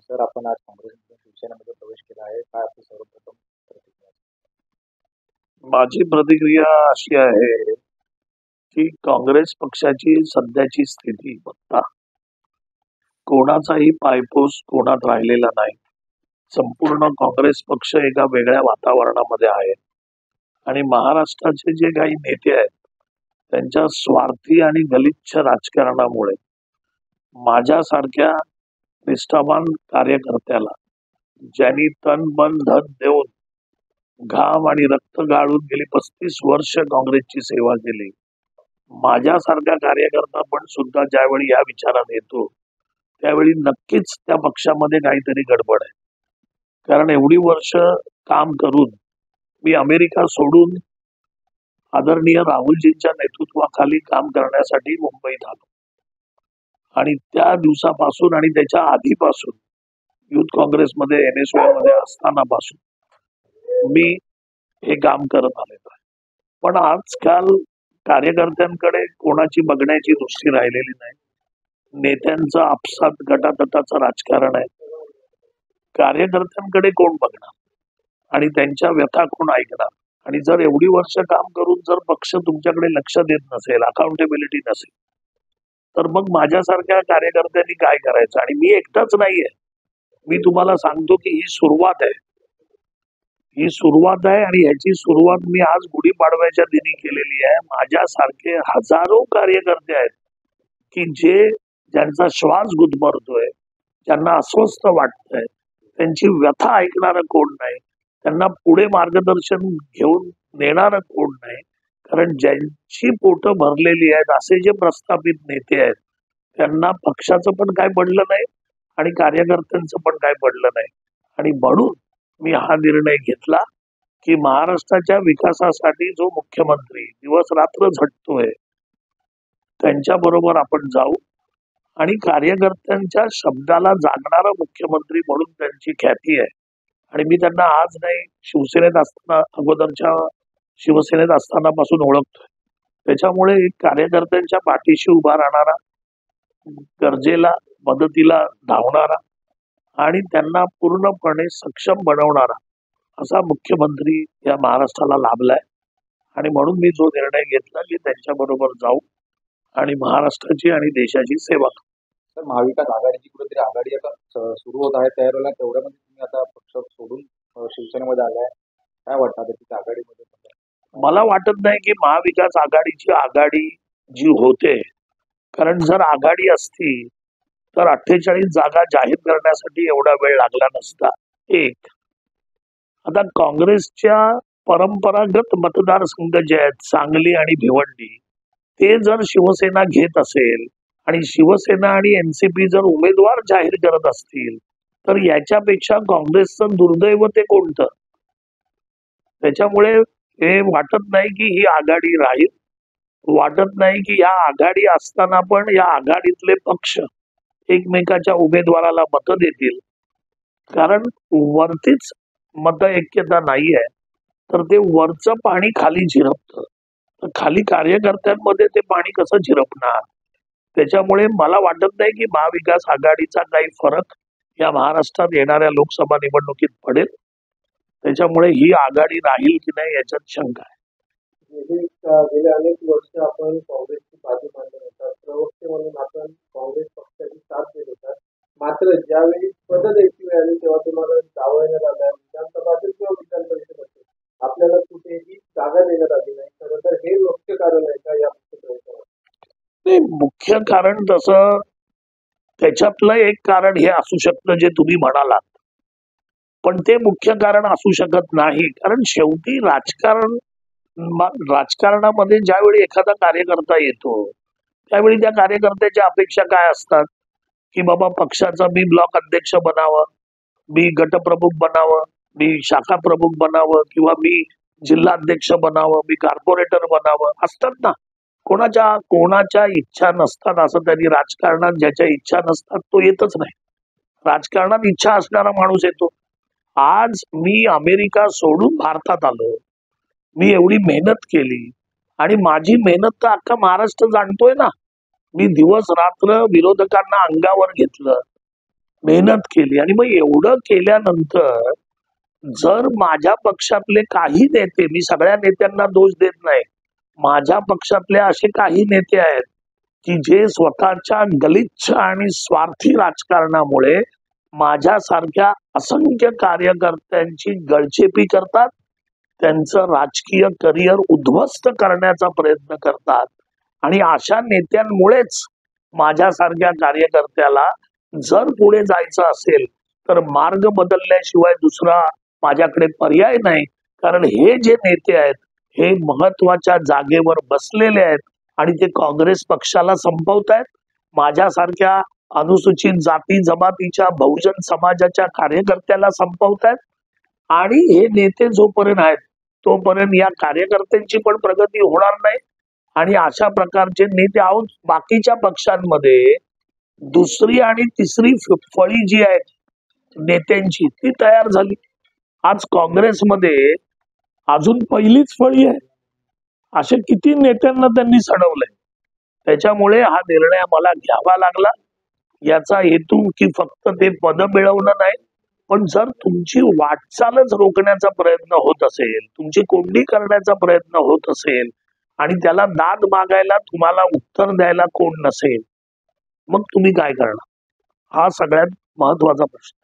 Sir, आपण आज काँग्रेसमधून शिवसेनेमध्ये प्रवेश केला आहे. काय आपली सर्वप्रथम प्रतिक्रिया? माझी प्रतिक्रिया अशी आहे की काँग्रेस पक्षाची सध्याची स्थिती बघता कोणाचाही पायपोस कोणात राहिलेला नाही. संपूर्ण काँग्रेस पक्ष एका वेगळ्या वातावरणामध्ये आहे आणि महाराष्ट्राचे जे काही नेते आहेत त्यांच्या स्वार्थी आणि गलिच्छ राजकारणामुळे माझ्यासारख्या निष्ठावान कार्यकर्त्याला, ज्यांनी तन मन धन देऊन घाम आणि रक्त गाळून गेली 35 वर्ष काँग्रेसची सेवा केली, माझ्यासारखा कार्यकर्ता पण सुद्धा ज्यावेळी या विचारात येतो त्यावेळी नक्कीच त्या पक्षामध्ये काहीतरी गडबड आहे. कारण एवढी वर्ष काम करून मी अमेरिका सोडून आदरणीय राहुलजींच्या नेतृत्वाखाली काम करण्यासाठी मुंबईत आलो आणि त्या दिवसापासून आणि त्याच्या आधीपासून युथ काँग्रेसमध्ये NSY मध्ये असतानापासून मी हे काम करत आलेलो आहे. पण आजकाल कार्यकर्त्यांकडे कोणाची बघण्याची दृष्टी राहिलेली नाही. नेत्यांचं आपसात गटातटाचं राजकारण आहे. कार्यकर्त्यांकडे कोण बघणार आणि त्यांच्या व्यथा कोण ऐकणार? आणि जर एवढी वर्ष काम करून जर पक्ष तुमच्याकडे लक्ष देत नसेल, अकाउंटेबिलिटी नसेल, तर मग माझ्यासारख्या कार्यकर्त्यांनी काय करायचं? आणि मी एकटाच नाहीये. मी तुम्हाला सांगतो की ही सुरुवात आहे आणि ह्याची सुरुवात मी आज गुढीपाडव्याच्या दिनी केलेली आहे. माझ्यासारखे हजारो कार्यकर्ते आहेत की ज्यांचा श्वास गुदमरतोय, ज्यांना अस्वस्थ वाटतंय, त्यांची व्यथा ऐकणारं कोण नाही, त्यांना पुढे मार्गदर्शन घेऊन नेणारं कोण नाही. कारण ज्यांची पोटं भरलेली आहेत असे जे प्रस्थापित नेते आहेत त्यांना पक्षाचं पण काय पडलं नाही आणि कार्यकर्त्यांचं पण काय पडलं नाही. आणि म्हणून मी हा निर्णय घेतला की महाराष्ट्राच्या विकासासाठी जो मुख्यमंत्री दिवस रात्र झटतोय त्यांच्या बरोबर आपण जाऊ आणि कार्यकर्त्यांच्या शब्दाला जागणारा मुख्यमंत्री म्हणून त्यांची ख्याती आहे. आणि मी त्यांना आज नाही, शिवसेनेत असताना, अगोदरच्या शिवसेनेत असतानापासून ओळखतोय. त्याच्यामुळे एक कार्यकर्त्यांच्या पाठीशी उभा राहणारा, गरजेला मदतीला धावणारा आणि त्यांना पूर्णपणे सक्षम बनवणारा असा मुख्यमंत्री या महाराष्ट्राला लाभलाय. आणि म्हणून मी जो निर्णय घेतला की त्यांच्या बरोबर जाऊ आणि महाराष्ट्राची आणि देशाची सेवा करू. सर, महाविकास आघाडीची कुठेतरी आघाडी आता सुरू होत आहे. त्यावेळेला तेवढ्यामध्ये तुम्ही आता पक्ष सोडून शिवसेनेमध्ये आलाय. काय वाटतं आता तिथे आघाडीमध्ये? मला वाटत नाही की महाविकास आघाडीची आघाडी जी होते, कारण जर आघाडी असती तर 48 जागा जाहीर करण्यासाठी एवढा वेळ लागला नसता. एक, आता काँग्रेसच्या परंपरागत मतदारसंघ जे आहेत सांगली आणि भिवंडी, ते जर शिवसेना घेत असेल आणि शिवसेना आणि NCP जर उमेदवार जाहीर करत असतील तर याच्यापेक्षा काँग्रेसचं दुर्दैव ते कोणतं? त्याच्यामुळे हे वाटत नाही की ही आघाडी राहील. वाटत नाही की या आघाडी असताना पण या आघाडीतले पक्ष एकमेकाच्या उमेदवाराला मतं देतील. कारण वरतीच मत ऐक्यता नाही आहे तर ते वरचं पाणी खाली झिरपतं, तर खाली कार्यकर्त्यांमध्ये ते पाणी कसं झिरपणार? त्याच्यामुळे मला वाटत नाही की महाविकास आघाडीचा काही फरक या महाराष्ट्रात येणाऱ्या लोकसभा निवडणुकीत पडेल. त्याच्यामुळे ही आघाडी राहील की नाही याच्यात शंका आहे. गेल्या अनेक वर्ष आपण काँग्रेसची बाजू मांडत होता, प्रवक्ते म्हणून आपण काँग्रेस पक्षाची साथ देत होता. मात्र ज्यावेळी पद द्यायची वेळ आली तेव्हा तुम्हाला डावलण्यात आलं. विधानसभा असेल किंवा विधान परिषद असेल, आपल्याला कुठेही जागा देण्यात आली नाही. खरं तर हे मुख्य कारण आहे का या प्रवेशावर? मुख्य कारण तसं त्याच्यातलं एक कारण हे असू शकतं जे तुम्ही म्हणालात, पण ते मुख्य कारण असू शकत नाही. कारण शेवटी राजकारणामध्ये ज्यावेळी एखादा कार्यकर्ता येतो त्यावेळी त्या कार्यकर्त्याच्या अपेक्षा काय असतात की बाबा पक्षाचा मी ब्लॉक अध्यक्ष बनावं, मी गटप्रमुख बनावं, मी शाखा प्रमुख बनावं किंवा मी जिल्हाध्यक्ष बनावं, मी कॉर्पोरेटर बनावं, असतात ना. कोणाच्या इच्छा नसतात असं त्यांनी राजकारणात ज्याच्या इच्छा नसतात तो येतच नाही. राजकारणात इच्छा असणारा माणूस येतो. आज मी अमेरिका सोडून भारतात आलो, मी एवढी मेहनत केली आणि माझी मेहनत तर अख्खा महाराष्ट्र जाणतोय ना. मी दिवस रात्र विरोधकांना अंगावर घेतलं, मेहनत केली आणि मग एवढं केल्यानंतर जर माझ्या पक्षातले काही नेते, मी सगळ्या नेत्यांना दोष देत नाही, माझ्या पक्षातले असे काही नेते आहेत की जे स्वतःच्या गलिच्छ आणि स्वार्थी राजकारणामुळे माझ्यासारख्या असंख्य कार्यकर्त्यांची गळचेपी करतात, त्यांचं राजकीय करिअर उद्ध्वस्त करण्याचा प्रयत्न करतात. आणि अशा नेत्यांमुळेच माझ्यासारख्या कार्यकर्त्याला जर पुढे जायचं असेल तर मार्ग बदलल्याशिवाय दुसरा माझ्याकडे पर्याय नाही. कारण हे जे नेते आहेत हे महत्वाच्या जागेवर बसलेले आहेत आणि ते काँग्रेस पक्षाला संपवतायत. माझ्यासारख्या अनुसूचित जाती जमातीच्या बहुजन समाजाच्या कार्यकर्त्याला संपवतायत. आणि हे नेते जोपर्यंत आहेत तोपर्यंत या कार्यकर्त्यांची पण प्रगती होणार नाही. आणि अशा प्रकारचे नेते आहोत बाकीच्या पक्षांमध्ये दुसरी आणि तिसरी फळी जी आहे नेत्यांची ती तयार झाली. आज काँग्रेसमध्ये अजून पहिलीच फळी आहे. असे किती नेत्यांना त्यांनी सडवलंय. त्याच्यामुळे हा निर्णय मला घ्यावा लागला. याचा हेतू की फक्त ते पद मिळवणं नाही, पण जर तुमची वाटचालच रोखण्याचा प्रयत्न होत असेल, तुमची कोंडी करण्याचा प्रयत्न होत असेल आणि त्याला दाद मागायला तुम्हाला उत्तर द्यायला कोण नसेल, मग तुम्ही काय करणार? हा सगळ्यात महत्वाचा प्रश्न.